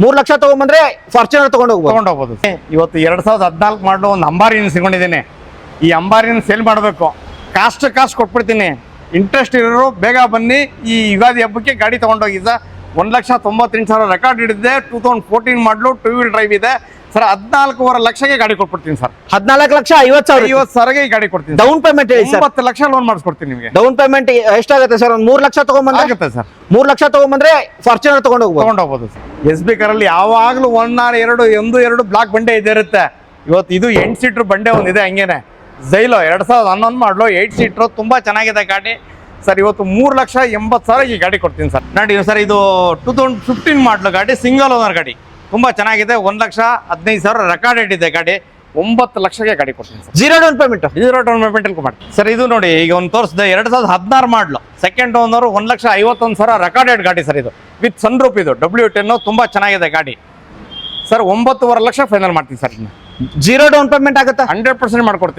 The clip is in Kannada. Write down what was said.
3 ಲಕ್ಷ ತಗೊಂಡ್ಬಂದ್ರೆ ಫಾರ್ಚುನರ್ ತಗೊಂಡೋಗ್ಬೋದು. ಇವತ್ತು 2014 ಮಾಡಲು ಒಂದು ಅಂಬಾರಿನ ಸಿಗೊಂಡಿದ್ದೀನಿ. ಈ ಅಂಬಾರಿನ ಸೇಲ್ ಮಾಡಬೇಕು, ಕಾಸ್ಟ್ ಕೊಟ್ಬಿಡ್ತೀನಿ. ಇಂಟ್ರೆಸ್ಟ್ ಇರೋರು ಬೇಗ ಬನ್ನಿ, ಈ ಯುಗಾದಿ ಹಬ್ಬಕ್ಕೆ ಗಾಡಿ ತೊಗೊಂಡೋಗಿ ಸರ್. 1,98,000 ರೆಕಾರ್ಡ್ ಹಿಡಿದಿದೆ. 2014 ಮಾಡಲು 2 ವೀಲ್ ಡ್ರೈವ್ ಇದೆ ಸರ್. 14.5 ಲಕ್ಷಕ್ಕೆ ಗಾಡಿ ಕೊಟ್ಬಿಡ್ತೀನಿ ಸರ್. 14,50,000 ಗಾಡಿ ಕೊಡ್ತೀನಿ. ಡೌನ್ ಪೇಮೆಂಟ್ ಹೇಳಿ ಸರ್. 9 ಲಕ್ಷ ಲೋನ್ ಮಾಡಿಸ್ಕೊಡ್ತೀನಿ ನಿಮಗೆ. ಡೌನ್ ಪೇಮೆಂಟ್ ಎಷ್ಟಾಗುತ್ತೆ ಸರ್? ಒಂದು 3 ಲಕ್ಷ ತಗೊಂಡ್ಬಂದ್ರೆ ಆಗುತ್ತೆ ಸರ್. 3 ಲಕ್ಷ ತಗೊಂಡ್ಬಂದ್ರೆ ಫಾರ್ಚುನರ್ ತಗೊಂಡೋಗ್ಬೋದು ಸರ್. SB ಕಾರಲ್ಲಿ ಯಾವಾಗಲೂ 1 ಬ್ಲಾಕ್ ಬಂಡೆ ಇರುತ್ತೆ. ಇವತ್ತು ಇದು 8 ಸೀಟರ್ ಬಂಡೆ ಒಂದಿದೆ ಹಂಗೇನೆ. ಜೈಲೋ 2011 ಮಾಡಲು 8 ಸೀಟ್ರು ತುಂಬ ಚೆನ್ನಾಗಿದೆ ಗಾಡಿ ಸರ್. ಇವತ್ತು 3,80,000 ಈ ಗಾಡಿ ಕೊಡ್ತೀನಿ ಸರ್. ನೋಡಿ ಸರ್, ಇದು 2015 ಮಾಡಲು ಗಾಡಿ, ಸಿಂಗಲ್ ಓನರ್ ಗಾಡಿ, ತುಂಬ ಚೆನ್ನಾಗಿದೆ. 1,15,000 ರೆಕಾರ್ಡೆಡ್ ಇದೆ ಗಾಡಿ. 9 ಲಕ್ಷಕ್ಕೆ ಗಾಡಿ ಕೊಡ್ತೀನಿ ಸರ್. ಜೀರೋ ಡೌನ್ ಪೇಮೆಂಟ್ ಮಾಡಿ ಸರ್. ಇದು ನೋಡಿ, ಈಗ ಒಂದು ತೋರಿಸಿದೆ 2016 ಮಾಡಲು, ಸೆಕೆಂಡ್ ಓನರು, 1,51,000 ರೆಕಾರ್ಡೆಡ್ ಗಾಡಿ ಸರ್. ಇದು ವಿತ್ ಸನ್ ರೂಪ್, ಇದು W10 ತುಂಬ ಚೆನ್ನಾಗಿದೆ ಗಾಡಿ ಸರ್. 9.5 ಲಕ್ಷ ಫೈನಲ್ ಮಾಡ್ತೀನಿ ಸರ್. ಜೀರೋ ಡೌನ್ ಪೇಮೆಂಟ್ ಆಗುತ್ತೆ, 100% ಮಾಡ್ಕೊಡ್ತೀನಿ.